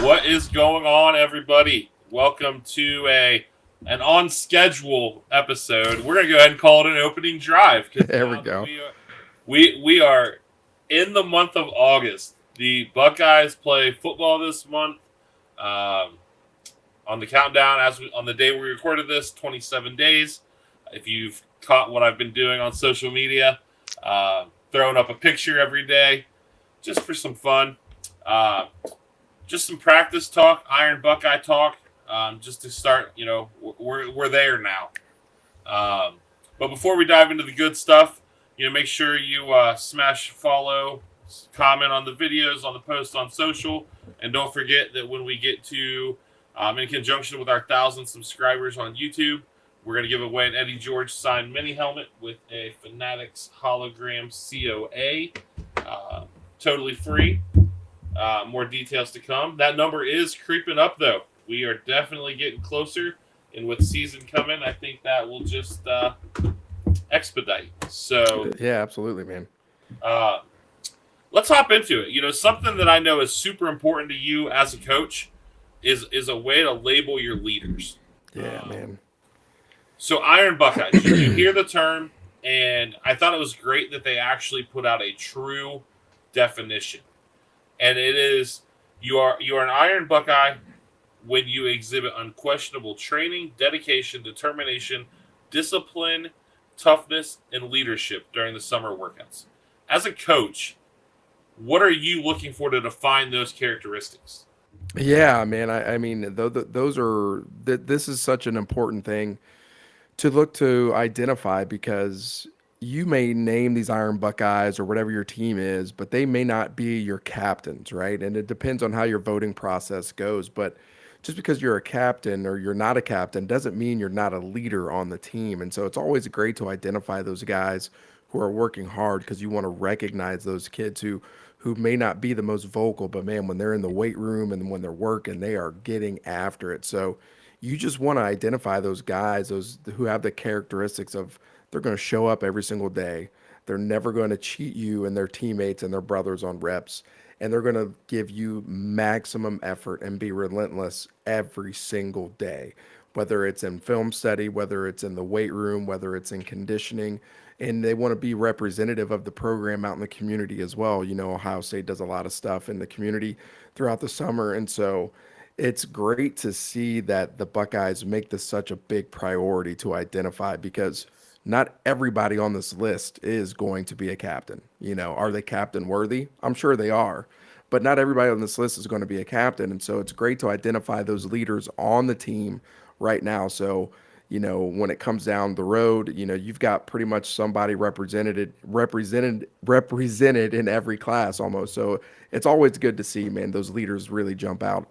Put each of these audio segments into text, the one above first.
What is going on, everybody? Welcome to an on schedule episode. We're gonna go ahead and call it an opening drive because There we go. we are in the month of August. The Buckeyes play football this month. On the countdown, on the day we recorded this, 27 days. If you've caught what I've been doing on social media, throwing up a picture every day, just for some fun. Just some practice talk, Iron Buckeye talk, just to start. We're there now. But before we dive into the good stuff, make sure you smash follow, comment on the videos, on the posts on social, and don't forget that when we get to, in conjunction with our 1,000 subscribers on YouTube, we're going to give away an Eddie George signed mini helmet with a Fanatics hologram COA, totally free. More details to come. That number is creeping up, though. We are definitely getting closer. And with season coming, I think that will just expedite. So, yeah, absolutely, man. Let's hop into it. Something that I know is super important to you as a coach is a way to label your leaders. Yeah, man. So, Iron Buckeyes, you hear the term, and I thought it was great that they actually put out a true definition. And it is, you are an Iron Buckeye when you exhibit unquestionable training, dedication, determination, discipline, toughness, and leadership during the summer workouts. As a coach, what are you looking for to define those characteristics? Yeah, man. I mean, this is such an important thing to look to identify because you may name these Iron Buckeyes or whatever your team is, but they may not be your captains, right? And it depends on how your voting process goes. But just because you're a captain or you're not a captain doesn't mean you're not a leader on the team. And so it's always great to identify those guys who are working hard because you want to recognize those kids who may not be the most vocal, but man, when they're in the weight room and when they're working, they are getting after it. So you just want to identify those guys, those who have the characteristics of they're going to show up every single day. They're never going to cheat you and their teammates and their brothers on reps. And they're going to give you maximum effort and be relentless every single day, whether it's in film study, whether it's in the weight room, whether it's in conditioning. And they want to be representative of the program out in the community as well. Ohio State does a lot of stuff in the community throughout the summer. And so it's great to see that the Buckeyes make this such a big priority to identify because not everybody on this list is going to be a captain. Are they captain worthy? I'm sure they are, but not everybody on this list is going to be a captain. And so it's great to identify those leaders on the team right now. So, when it comes down the road, you've got pretty much somebody represented in every class almost. So it's always good to see, man, those leaders really jump out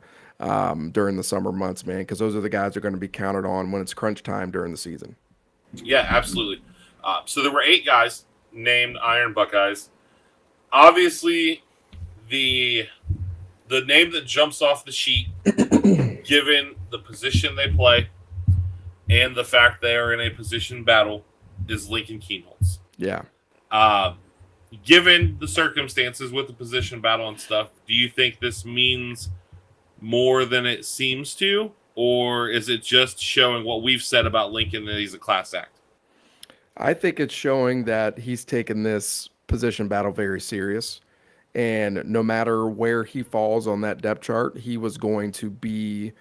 during the summer months, man, because those are the guys that are going to be counted on when it's crunch time during the season. Yeah, absolutely. So there were 8 guys named Iron Buckeyes. Obviously, the name that jumps off the sheet, given the position they play and the fact they are in a position battle, is Lincoln Kienholz. Yeah. Given the circumstances with the position battle and stuff, do you think this means more than it seems to? Or is it just showing what we've said about Lincoln, that he's a class act? I think it's showing that he's taken this position battle very serious. And no matter where he falls on that depth chart, he was going to be,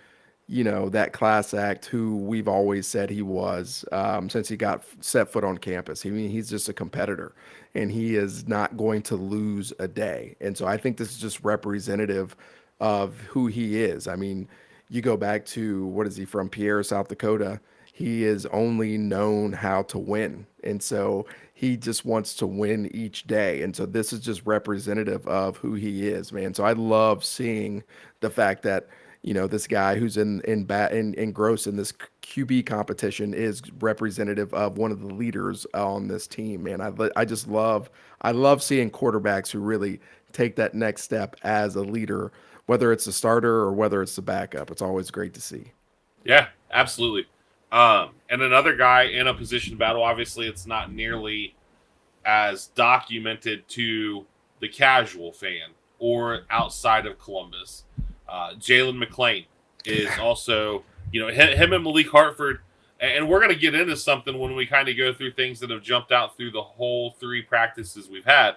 that class act who we've always said he was since he got set foot on campus. I mean, he's just a competitor and he is not going to lose a day. And so I think this is just representative of who he is. I mean, you go back to, what is he from? Pierre, South Dakota. He is only known how to win. And so he just wants to win each day. And so this is just representative of who he is, man. So I love seeing the fact that, this guy who's in gross in this QB competition is representative of one of the leaders on this team, man. I love seeing quarterbacks who really take that next step as a leader, whether it's the starter or whether it's the backup. It's always great to see. Yeah, absolutely. And another guy in a position battle, obviously it's not nearly as documented to the casual fan or outside of Columbus. Jalen McClain is also, him and Malik Hartford. And we're going to get into something when we kind of go through things that have jumped out through the whole 3 practices we've had.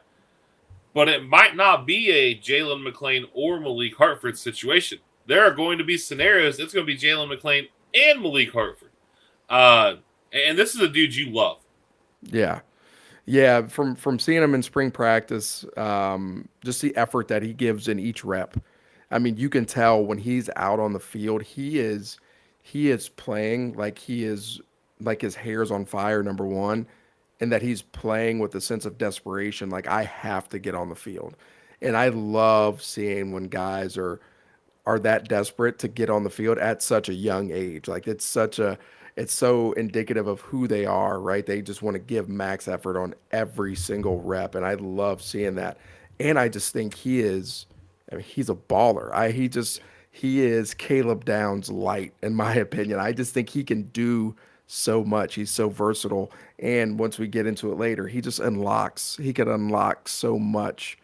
But it might not be a Jalen McClain or Malik Hartford situation. There are going to be scenarios. It's going to be Jalen McClain and Malik Hartford. And this is a dude you love. Yeah. Yeah, from seeing him in spring practice, just the effort that he gives in each rep. I mean, you can tell when he's out on the field, he is playing like his hair's on fire, number one, and that he's playing with a sense of desperation, like I have to get on the field. And I love seeing when guys are that desperate to get on the field at such a young age. Like it's so indicative of who they are, right? They just want to give max effort on every single rep, and I love seeing that. And I just think I mean, he's a baller. He is Caleb Downs light, in my opinion. I just think he can do so much. He's so versatile, and once we get into it later, he can unlock so much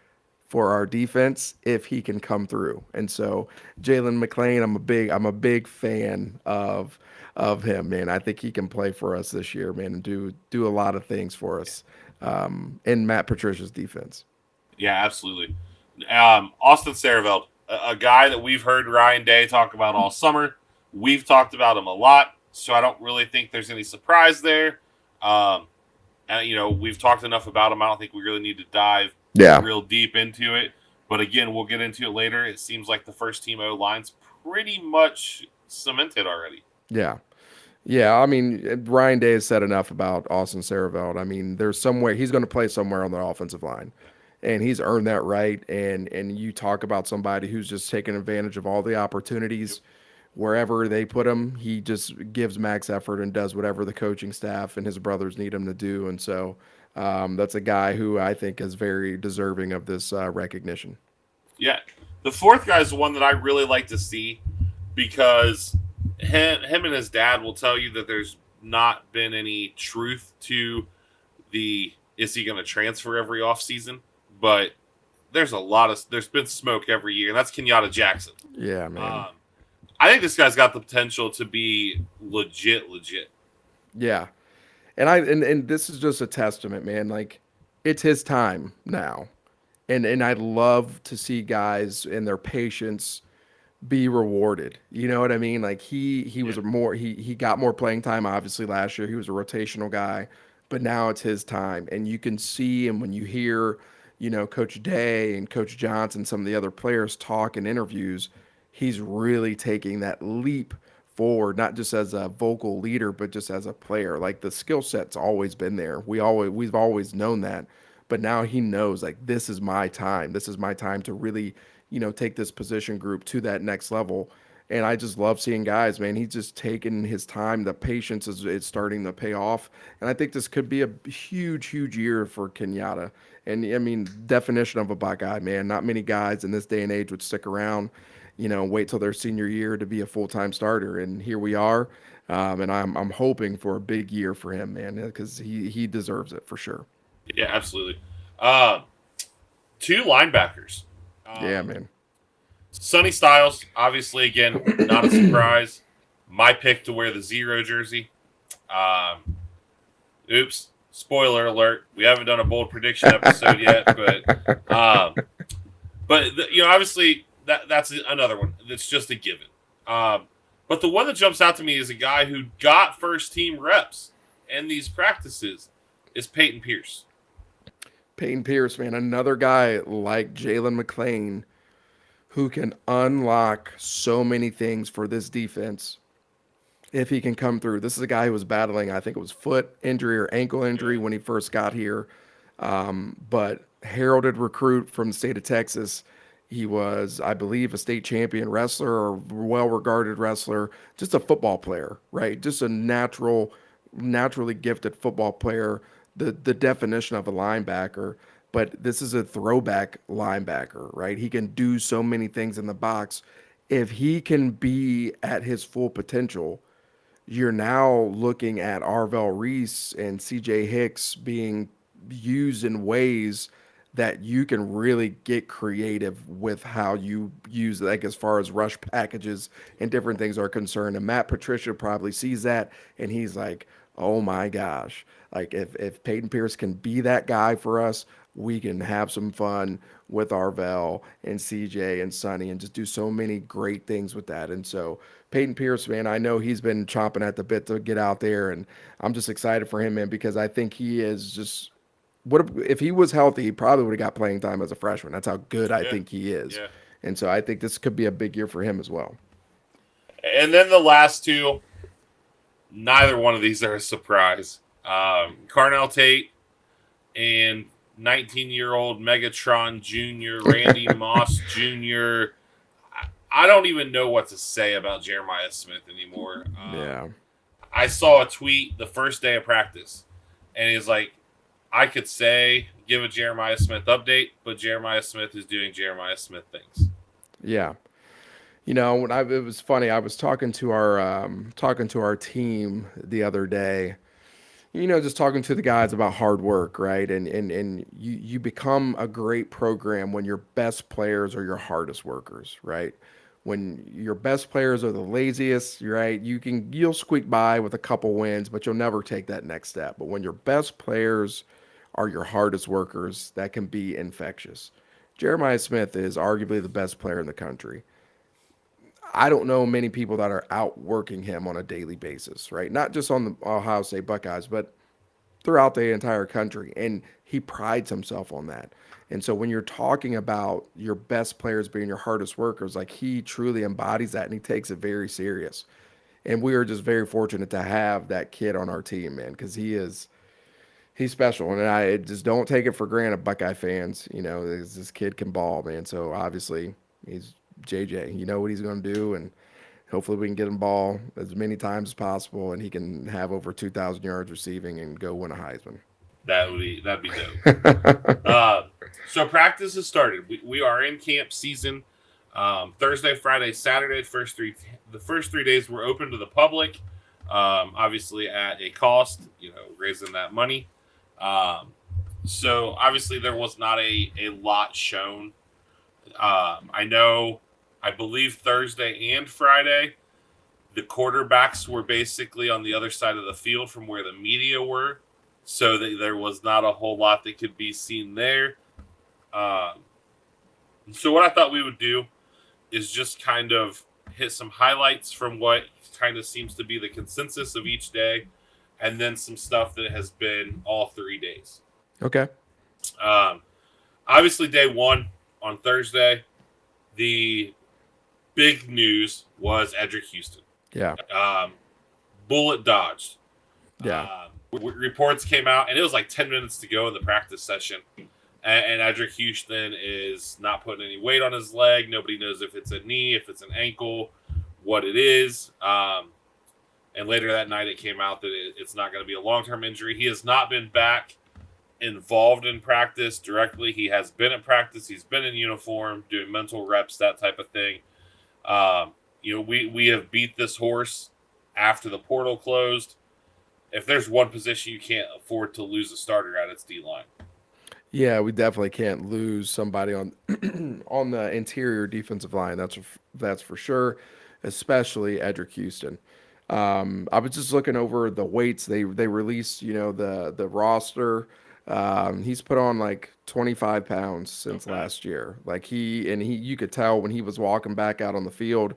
for our defense if he can come through. And so Jalen McClain, I'm a big fan of him, man. I think he can play for us this year, man, and do a lot of things for us in Matt Patricia's defense. Yeah, absolutely. Austin Sareveld, a guy that we've heard Ryan Day talk about all summer. We've talked about him a lot, so I don't really think there's any surprise there. And we've talked enough about him. I don't think we really need to dive real deep into it. But again, we'll get into it later. It seems like the first team O line's pretty much cemented already. Yeah. Yeah, I mean, Ryan Day has said enough about Austin Sareveld. I mean, there's somewhere he's going to play somewhere on the offensive line, and he's earned that right. And you talk about somebody who's just taking advantage of all the opportunities wherever they put him. He just gives max effort and does whatever the coaching staff and his brothers need him to do. And so that's a guy who I think is very deserving of this recognition. Yeah, the fourth guy is the one that I really like to see because him and his dad will tell you that there's not been any truth to is he going to transfer every offseason, but there's been smoke every year, and that's Kenyatta Jackson. Yeah, man. I think this guy's got the potential to be legit. Yeah. And this is just a testament, man. Like, it's his time now. And I'd love to see guys and their patience be rewarded. You know what I mean? Like he got more playing time obviously last year. He was a rotational guy, but now it's his time. And you can see, and when you hear, Coach Day and Coach Johnson, some of the other players talk in interviews, he's really taking that leap forward, not just as a vocal leader, but just as a player. Like the skill set's always been there. We've always known that. But now he knows, like, this is my time. This is my time to really, take this position group to that next level. And I just love seeing guys, man. He's just taking his time. The patience is starting to pay off. And I think this could be a huge, huge year for Kenyatta. And I mean, definition of a Buckeye, man. Not many guys in this day and age would stick around, wait till their senior year to be a full-time starter. And here we are. And I'm hoping for a big year for him, man, because he deserves it for sure. Yeah, absolutely. 2 linebackers. Yeah, man. Sonny Styles, obviously, again, not a surprise. My pick to wear the 0 jersey. Oops, spoiler alert. We haven't done a bold prediction episode yet, but obviously that's another one that's just a given. But the one that jumps out to me is a guy who got first team reps in these practices is Peyton Pierce. Peyton Pierce, man, another guy like Jalen McClain who can unlock so many things for this defense if he can come through. This is a guy who was battling, I think it was foot injury or ankle injury when he first got here, but heralded recruit from the state of Texas. He was, I believe, a state champion wrestler or well-regarded wrestler, just a football player, right? Just a naturally gifted football player, the definition of a linebacker, but this is a throwback linebacker, right? He can do so many things in the box. If he can be at his full potential, you're now looking at Arvell Reese and CJ Hicks being used in ways that you can really get creative with how you use, like, as far as rush packages and different things are concerned. And Matt Patricia probably sees that and he's like, oh my gosh, like if Peyton Pierce can be that guy for us, we can have some fun with Arvell and CJ and Sonny and just do so many great things with that. And so Peyton Pierce, man, I know he's been chomping at the bit to get out there, and I'm just excited for him, man, because I think he is just, what if he was healthy, he probably would have got playing time as a freshman. That's how good I Yeah, think he is. yeah. And so I think this could be a big year for him as well. And then the last two, neither one of these are a surprise. Carnell Tate and 19-year-old Megatron Jr., Randy Moss Jr. I don't even know what to say about Jeremiah Smith anymore. Yeah. I saw a tweet the first day of practice, and he's like, I could say, give a Jeremiah Smith update, but Jeremiah Smith is doing Jeremiah Smith things. Yeah. You know, it was funny. I was talking to our team the other day. You know, just talking to the guys about hard work, right? And you become a great program when your best players are your hardest workers, right? When your best players are the laziest, right? You'll squeak by with a couple wins, but you'll never take that next step. But when your best players are your hardest workers, that can be infectious. Jeremiah Smith is arguably the best player in the country. I don't know many people that are outworking him on a daily basis, right? Not just on the Ohio State Buckeyes, but throughout the entire country. And he prides himself on that. And so when you're talking about your best players being your hardest workers, like, he truly embodies that and he takes it very serious. And we are just very fortunate to have that kid on our team, man, because he's special. And I just don't take it for granted, Buckeye fans. You know, this kid can ball, man. So obviously he's JJ. You know what he's going to do, and hopefully we can get him ball as many times as possible, and he can have over 2,000 yards receiving and go win a Heisman. That'd be dope. So practice has started. We are in camp season. Thursday, Friday, Saturday. The first 3 days were open to the public. Obviously at a cost. You know, raising that money. So obviously there was not a lot shown. I believe Thursday and Friday, the quarterbacks were basically on the other side of the field from where the media were. So there was not a whole lot that could be seen there. So what I thought we would do is just kind of hit some highlights from what kind of seems to be the consensus of each day, and then some stuff that has been all 3 days. Okay. Obviously, day one on Thursday, the big news was Edric Houston. Yeah. Bullet dodged. Yeah. Reports came out, and it was like 10 minutes to go in the practice session. And Edric Houston is not putting any weight on his leg. Nobody knows if it's a knee, if it's an ankle, what it is. And later that night, it came out that it's not going to be a long-term injury. He has not been back involved in practice directly. He has been at practice. He's been in uniform, doing mental reps, that type of thing. We have beat this horse after the portal closed. If there's one position you can't afford to lose a starter at, it's D-line. Yeah, we definitely can't lose somebody on on the interior defensive line. That's for sure, especially Edric Houston. I was just looking over the weights they released. You know, the roster. He's put on like 25 pounds since last year. Like you could tell when he was walking back out on the field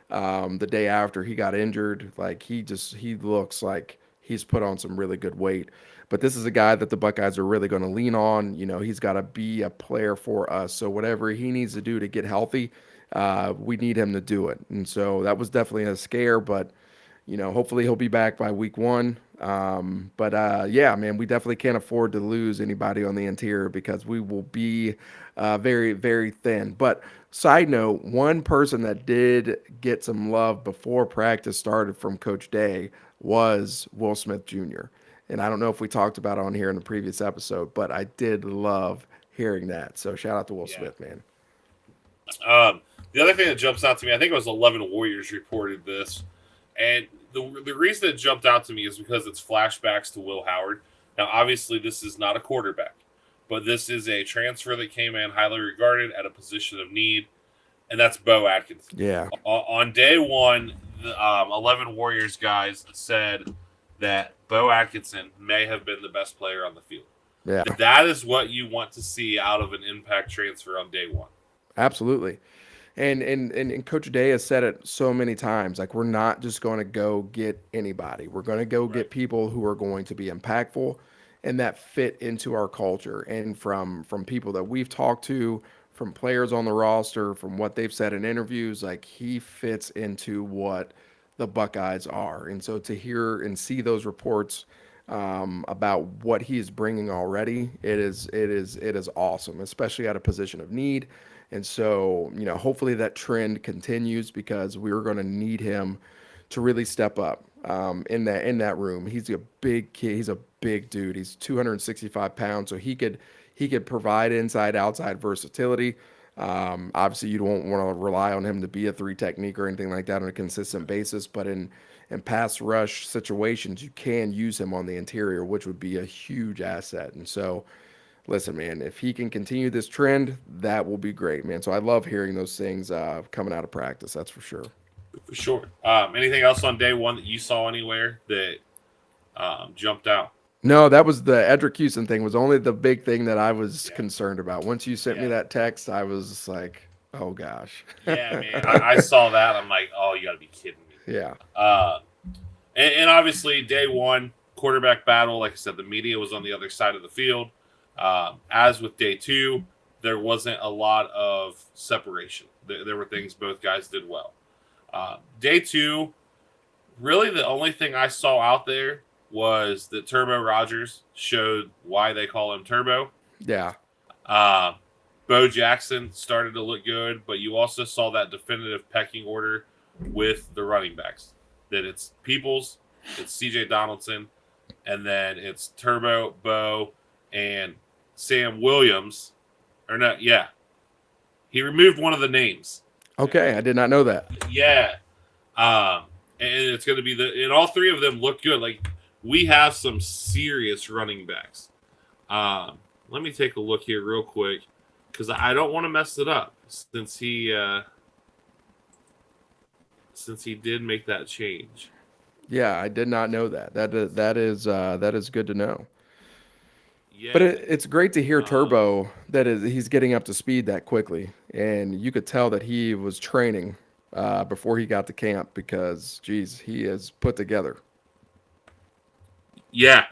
the day after he got injured. Like he looks like he's put on some really good weight. But this is a guy that the Buckeyes are really going to lean on. You know, he's got to be a player for us. So whatever he needs to do to get healthy, we need him to do it. And so that was definitely a scare, but you know, hopefully he'll be back by week one. Yeah, man, we definitely can't afford to lose anybody on the interior because we will be very, very thin. But side note, one person that did get some love before practice started from Coach Day was Will Smith Jr. And I don't know if we talked about it on here in the previous episode, but I did love hearing that. So shout out to Will Smith, man. The other thing that jumps out to me, I think it was 11 Warriors reported this. And the reason it jumped out to me is because it's flashbacks to Will Howard. Now, obviously, this is not a quarterback. but this is a transfer that came in highly regarded at a position of need, and that's Bo Atkinson. Yeah. On day one, the 11 Warriors guys said that Bo Atkinson may have been the best player on the field. Yeah. That is what you want to see out of an impact transfer on day one. Absolutely. And Coach Day has said it so many times. Like, we're not just going to go get anybody. We're going to go Right. get people who are going to be impactful and that fit into our culture. And from people that we've talked to, from players on the roster, from what they've said in interviews, like, he fits into what the Buckeyes are. And so to hear and see those reports about what he is bringing already, it is awesome, especially at a position of need. And so, hopefully that trend continues because we're going to need him to really step up in that room. He's a big kid. He's a big dude. He's 265 pounds, so he could provide inside outside versatility. Obviously, you don't want to rely on him to be a three technique or anything like that on a consistent basis, but in pass rush situations, you can use him on the interior, which would be a huge asset. And so, listen, man, if he can continue this trend, that will be great, man. So I love hearing those things coming out of practice. That's for sure. For sure. Anything else on day one that you saw anywhere that jumped out? No, that was the Edric Houston thing was only the big thing that I was Yeah. concerned about. Once you sent me Yeah. that text, I was just like, oh gosh. Yeah, man. I saw that. I'm like, oh, you got to be kidding me. Yeah. And obviously, day one, quarterback battle. Like I said, the media was on the other side of the field. As with day two, there wasn't a lot of separation. There were things both guys did well. Day two, really the only thing I saw out there was that Turbo Rogers showed why they call him Turbo. Yeah. Bo Jackson started to look good, but you also saw that definitive pecking order with the running backs. That it's Peoples, it's C.J. Donaldson, and then it's Turbo, Bo, and Sam Williams. Or not, yeah. He removed one of the names. Okay, I did not know that. Yeah. And it's going to be and all three of them look good. Like, we have some serious running backs. Let me take a look here real quick because I don't want to mess it up since he did make that change. Yeah, I did not know that. That is good to know. Yeah. But it's great to hear Turbo he's getting up to speed that quickly, and you could tell that he was training before he got to camp because, geez, he is put together. Yeah,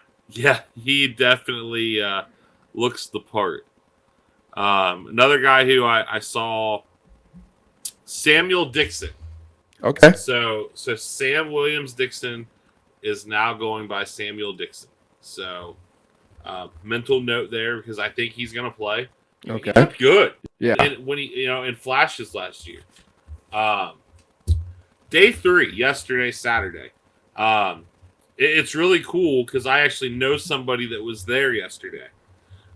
he definitely looks the part. Another guy who I saw, Samuel Dixon. Okay. So Sam Williams Dixon is now going by Samuel Dixon. So mental note there because I think he's going to play. Okay. He looked good. Yeah. And when he in flashes last year. Day 3 yesterday, Saturday. It's really cool because I actually know somebody that was there yesterday.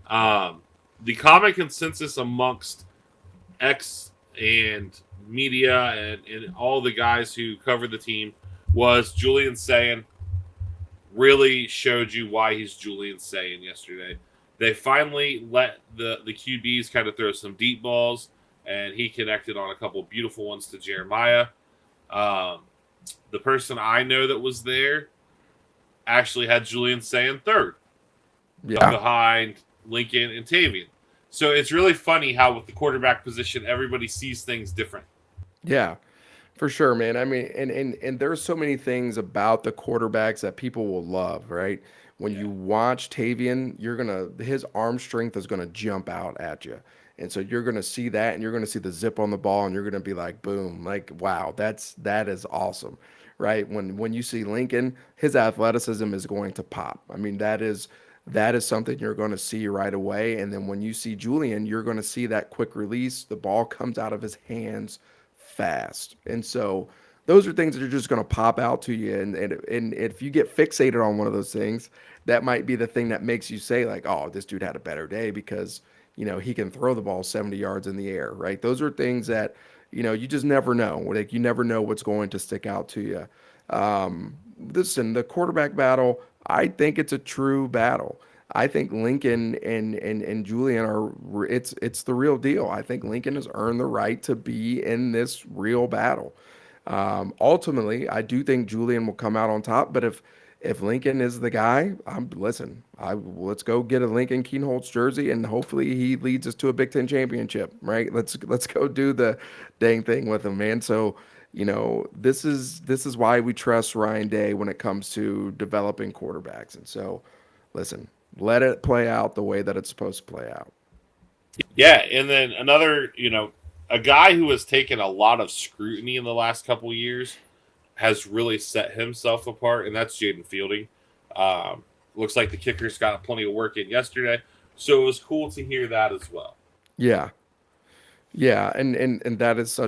The common consensus amongst X and media and all the guys who cover the team was Julian Sayin really showed you why he's Julian Sayin yesterday. They finally let the QBs kind of throw some deep balls, and he connected on a couple beautiful ones to Jeremiah. The person I know that was there actually had Julian Sayin third, behind Lincoln and Tavian. So it's really funny how with the quarterback position, everybody sees things different. Yeah, for sure, man. I mean, and there's so many things about the quarterbacks that people will love, right? When you watch Tavian, his arm strength is gonna jump out at you. And so you're gonna see that and you're gonna see the zip on the ball and you're gonna be like, boom, like, wow, that is awesome. Right. When you see Lincoln, his athleticism is going to pop. I mean, that is something you're going to see right away. And then when you see Julian, you're going to see that quick release. The ball comes out of his hands fast. And so those are things that are just going to pop out to you. And if you get fixated on one of those things, that might be the thing that makes you say like, oh, this dude had a better day because, he can throw the ball 70 yards in the air, right? Those are things that, you just never know. Like, you never know what's going to stick out to you. Listen, the quarterback battle, I think it's a true battle. I think Lincoln and Julian are it's the real deal. I think Lincoln has earned the right to be in this real battle. Ultimately, I do think Julian will come out on top. But if Lincoln is the guy, listen. Let's go get a Lincoln Keenholz jersey, and hopefully he leads us to a Big Ten championship. Right? Let's go do the dang thing with him, man. So this is why we trust Ryan Day when it comes to developing quarterbacks. And so, listen, let it play out the way that it's supposed to play out. Yeah, and then another, a guy who has taken a lot of scrutiny in the last couple of years has really set himself apart, and that's Jaden Fielding. Looks like the kickers got plenty of work in yesterday, so it was cool to hear that as well. Yeah. Yeah, and that is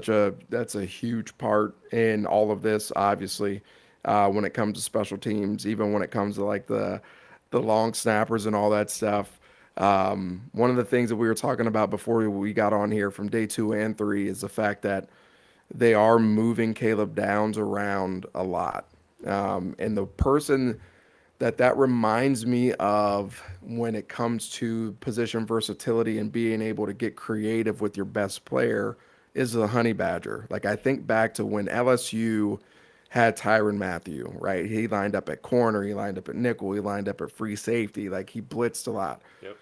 that's a huge part in all of this, obviously, when it comes to special teams, even when it comes to like the long snappers and all that stuff. One of the things that we were talking about before we got on here from day 2 and 3 is the fact that they are moving Caleb Downs around a lot. And the person that reminds me of when it comes to position versatility and being able to get creative with your best player is the Honey Badger. Like I think back to when LSU had Tyrann Mathieu, right? He lined up at corner, he lined up at nickel, he lined up at free safety, like he blitzed a lot. Yep.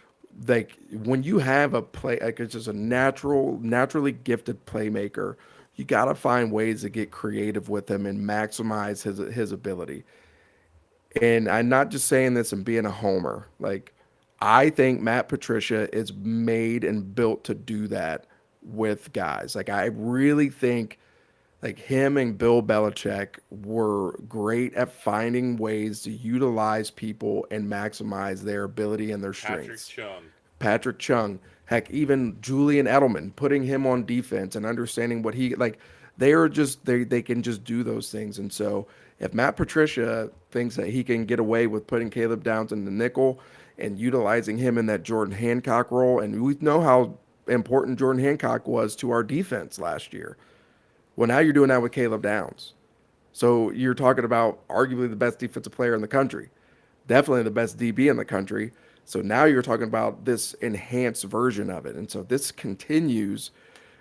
Like when you have a play, like it's just a naturally gifted playmaker, you got to find ways to get creative with him and maximize his ability. And I'm not just saying this and being a homer. Like, I think Matt Patricia is made and built to do that with guys. Like, I really think like him and Bill Belichick were great at finding ways to utilize people and maximize their ability and their Patrick strengths. Chung. Patrick Chung, heck, even Julian Edelman, putting him on defense and understanding what he like. They can just do those things. And so if Matt Patricia thinks that he can get away with putting Caleb Downs in the nickel and utilizing him in that Jordan Hancock role, and we know how important Jordan Hancock was to our defense last year. Well, now you're doing that with Caleb Downs. So you're talking about arguably the best defensive player in the country, definitely the best DB in the country. So now you're talking about this enhanced version of it. And so this continues.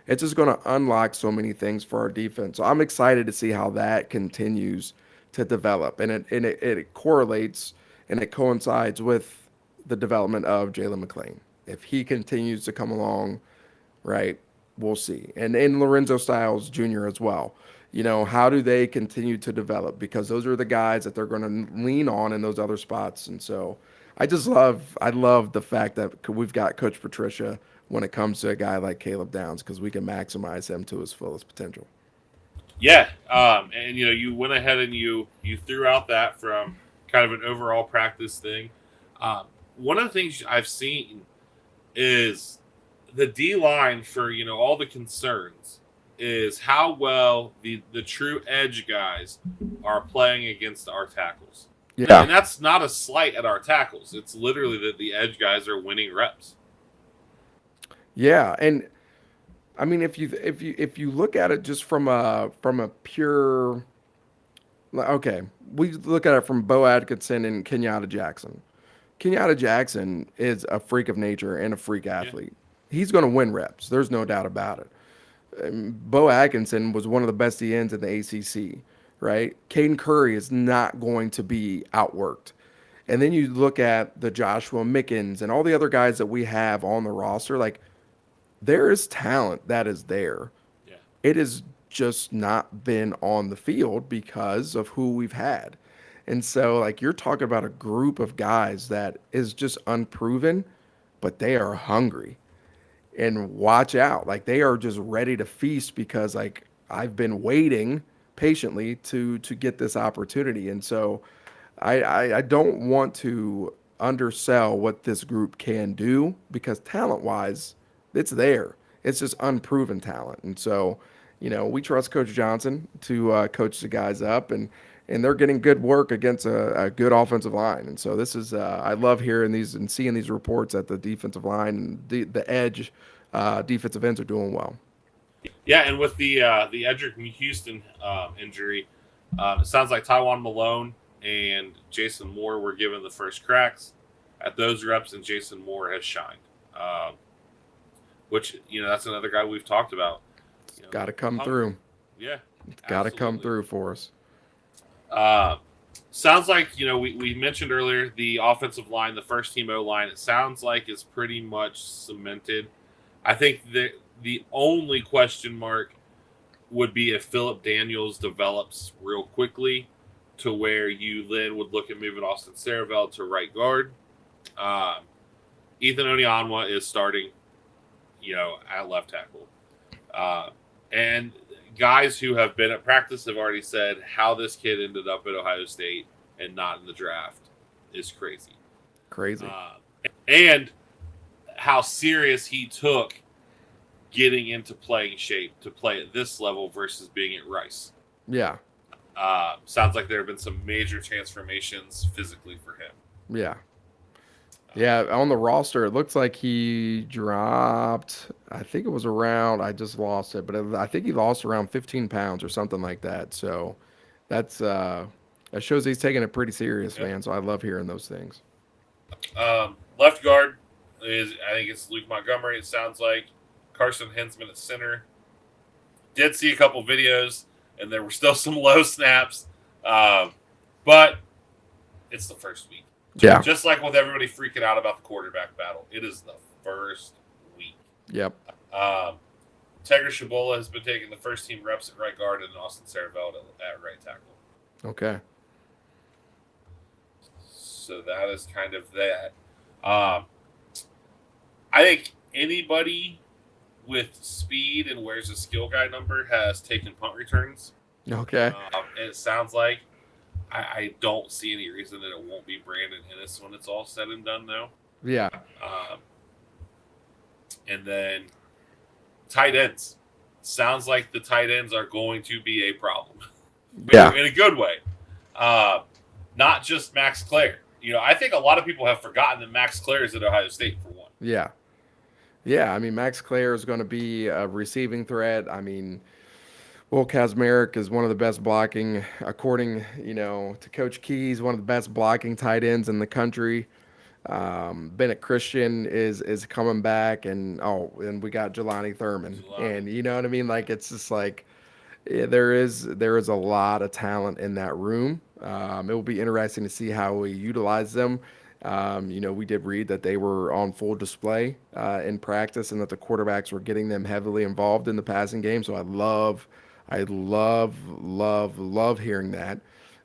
It's just going to unlock so many things for our defense. So I'm excited to see how that continues to develop. And it correlates and it coincides with the development of Jalen McClain. If he continues to come along, right, we'll see. And in Lorenzo Styles Jr. as well. How do they continue to develop? Because those are the guys that they're going to lean on in those other spots. And so I love the fact that we've got Coach Patricia when it comes to a guy like Caleb Downs because we can maximize him to his fullest potential. Yeah, and you went ahead and you threw out that from kind of an overall practice thing. One of the things I've seen is the D line for all the concerns is how well the true edge guys are playing against our tackles. Yeah. And that's not a slight at our tackles. It's literally that the edge guys are winning reps. Yeah, and I mean if you look at it just from a pure okay, we look at it from Bo Atkinson and Kenyatta Jackson. Kenyatta Jackson is a freak of nature and a freak Yeah. athlete. He's going to win reps. There's no doubt about it. Bo Atkinson was one of the best ends in the ACC, right? Caden Curry is not going to be outworked. And then you look at the Joshua Mickens and all the other guys that we have on the roster, like there is talent that is there. Yeah. It has just not been on the field because of who we've had. And so, like, you're talking about a group of guys that is just unproven, but they are hungry. And watch out. Like, they are just ready to feast because, like, I've been waiting patiently to get this opportunity. And so, I don't want to undersell what this group can do because talent wise, it's there. It's just unproven talent. And so, we trust Coach Johnson to coach the guys up, and they're getting good work against a good offensive line. And so this is I love hearing these and seeing these reports that the defensive line and the edge defensive ends are doing well. Yeah, and with the Edric Houston injury, it sounds like Taiwan Malone and Jason Moore were given the first cracks. at those reps, and Jason Moore has shined. Which, that's another guy we've talked about. Got to come Hungry. through. Yeah, Got to come absolutely. through for us. Sounds like, we mentioned earlier the offensive line, the first team O-line, it sounds like is pretty much cemented. I think the only question mark would be if Philip Daniels develops real quickly to where you then would look at moving Austin Saravelt to right guard. Ethan Onyeonwa is starting, at left tackle. And guys who have been at practice have already said how this kid ended up at Ohio State and not in the draft is crazy. Crazy. And how serious he took getting into playing shape to play at this level versus being at Rice. Yeah. Sounds like there have been some major transformations physically for him. Yeah. Yeah, on the roster, it looks like he dropped, I think it was around, I just lost it, but I think he lost around 15 pounds or something like that. So that shows he's taking it pretty serious, man. So I love hearing those things. Left guard I think it's Luke Montgomery, it sounds like. Carson Hensman at center. Did see a couple videos, and there were still some low snaps. But it's the first week. Yeah. Just like with everybody freaking out about the quarterback battle, it is the first week. Yep. Tegra Shabola has been taking the first team reps at right guard and Austin Saravelt at right tackle. Okay. So that is kind of that. I think anybody with speed and wears a skill guy number has taken punt returns. Okay. And it sounds like I don't see any reason that it won't be Brandon Ennis when it's all said and done, though. Yeah. And then tight ends. Sounds like the tight ends are going to be a problem. Yeah. In a good way. Not just Max Clare. I think a lot of people have forgotten that Max Clare is at Ohio State for one. Yeah. Yeah. I mean, Max Clare is going to be a receiving threat. I mean, Will Kazmarek is one of the best blocking, according, to Coach Keys, one of the best blocking tight ends in the country. Bennett Christian is coming back, and we got Jelani Thurman, and you know what I mean. Like it's just like there is a lot of talent in that room. It will be interesting to see how we utilize them. We did read that they were on full display in practice, and that the quarterbacks were getting them heavily involved in the passing game. So I love hearing that.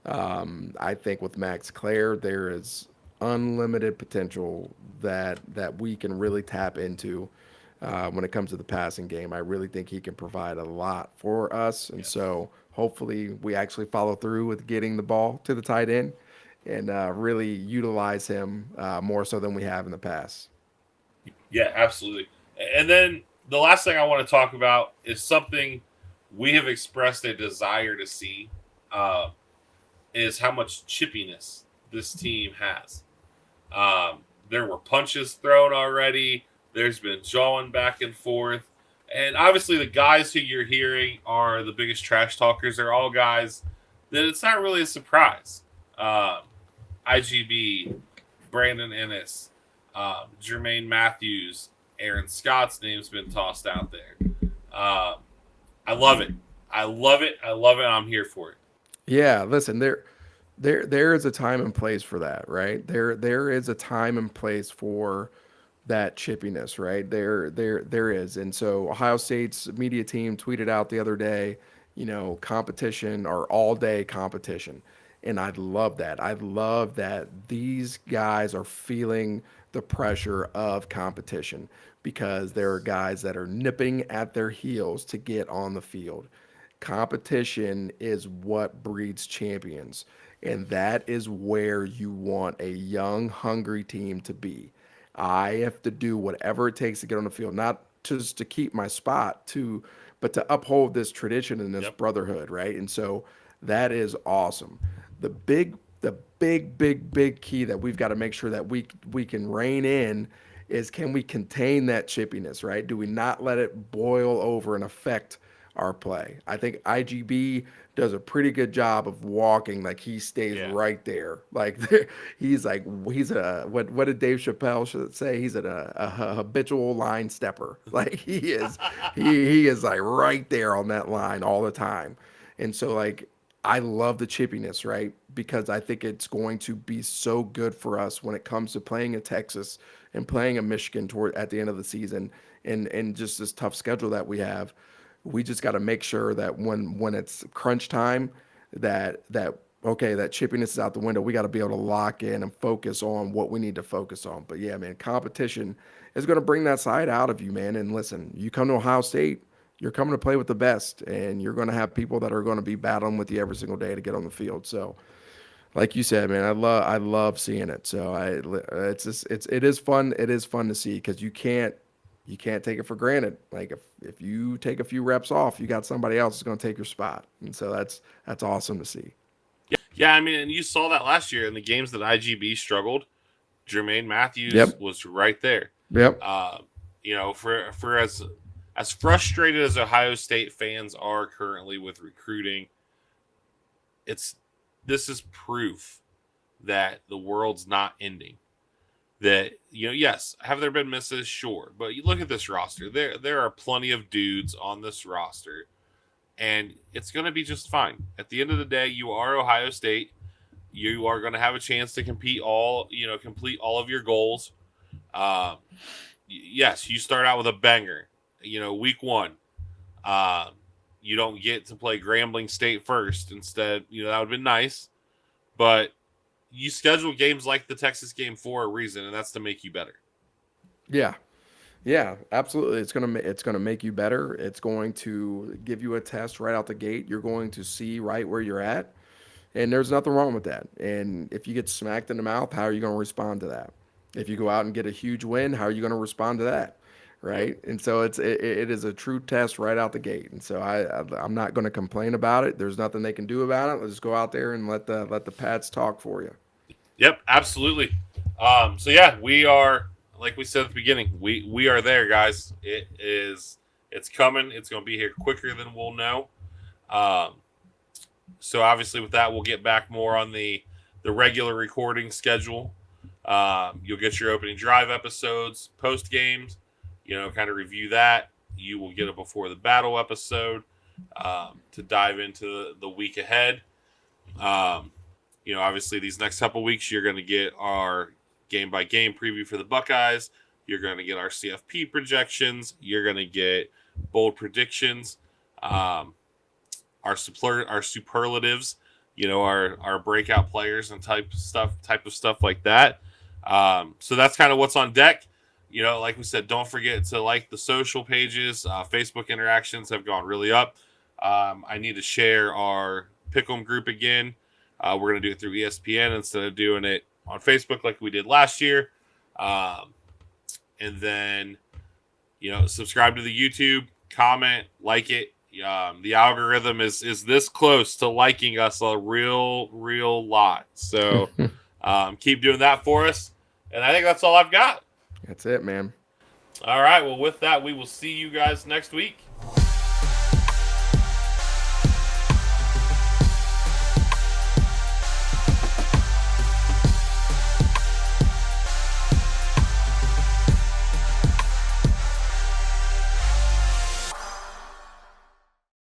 I think with Max Clare, there is unlimited potential that we can really tap into when it comes to the passing game. I really think he can provide a lot for us, and so hopefully we actually follow through with getting the ball to the tight end and really utilize him more so than we have in the past. Yeah, absolutely. And then the last thing I want to talk about is something we have expressed a desire to see, is how much chippiness this team has. There were punches thrown already. There's been jawing back and forth. And obviously the guys who you're hearing are the biggest trash talkers. They're all guys that it's not really a surprise. IGB, Brandon Ennis, Jermaine Matthews, Aaron Scott's name's been tossed out there. I love it. I love it. I'm here for it. Yeah, listen, there is a time and place for that, right? There is a time and place for that chippiness, right? There is. And so Ohio State's media team tweeted out the other day, competition or all day competition. And I love that. I love that these guys are feeling the pressure of competition because there are guys that are nipping at their heels to get on the field. Competition is what breeds champions. And that is where you want a young, hungry team to be. I have to do whatever it takes to get on the field, not just to keep my spot, but to uphold this tradition and this brotherhood, right? And so that is awesome. The big key that we've got to make sure that we can rein in is, can we contain that chippiness, right? Do we not let it boil over and affect our play. I think IGB does a pretty good job of walking, like he stays Yeah. right there. Like he's a what did Dave Chappelle should say? He's a habitual line stepper. Like he is like right there on that line all the time. And so like I love the chippiness, right? Because I think it's going to be so good for us when it comes to playing at Texas and playing a Michigan toward at the end of the season and just this tough schedule that we have. We just got to make sure that when it's crunch time, that okay, that chippiness is out the window. We got to be able to lock in and focus on what we need to focus on. But yeah, man, competition is going to bring that side out of you, man. And listen, you come to Ohio State, you're coming to play with the best, and you're going to have people that are going to be battling with you every single day to get on the field. So, like you said, man, I love seeing it. So it is fun. It is fun to see because you can't take it for granted. Like if you take a few reps off, you got somebody else who's going to take your spot, and so that's awesome to see. Yeah, I mean, and you saw that last year in the games that IGB struggled. Jermaine Matthews Yep. was right there. Yep. For as frustrated as Ohio State fans are currently with recruiting, this is proof that the world's not ending. That, yes, have there been misses? Sure. But you look at this roster. There are plenty of dudes on this roster, and it's going to be just fine. At the end of the day, you are Ohio State. You are going to have a chance to complete all of your goals. Yes, you start out with a banger. Week 1. You don't get to play Grambling State first. Instead, that would have been nice. But you schedule games like the Texas game for a reason, and that's to make you better. Yeah. Yeah, absolutely. It's gonna make you better. It's going to give you a test right out the gate. You're going to see right where you're at, and there's nothing wrong with that. And if you get smacked in the mouth, how are you going to respond to that? If you go out and get a huge win, how are you going to respond to that? Right? And so it is a true test right out the gate. And so I'm not going to complain about it. There's nothing they can do about it. Let's just go out there and let the Pats talk for you. Yep, absolutely. So yeah, we are, like we said at the beginning, we are there, guys. It's coming. It's going to be here quicker than we'll know. So obviously with that, we'll get back more on the regular recording schedule. You'll get your opening drive episodes, post games, kind of review that. You will get a before the battle episode to dive into the week ahead. Obviously these next couple weeks, you're going to get our game by game preview for the Buckeyes. You're going to get our CFP projections. You're going to get bold predictions, our superlatives, our breakout players and type of stuff like that. So that's kind of what's on deck. Like we said, don't forget to like the social pages. Facebook interactions have gone really up. I need to share our Pick'em group again. We're going to do it through ESPN instead of doing it on Facebook like we did last year. And then, subscribe to the YouTube, comment, like it. The algorithm is this close to liking us a real lot. So keep doing that for us. And I think that's all I've got. That's it, man. All right. Well, with that, we will see you guys next week.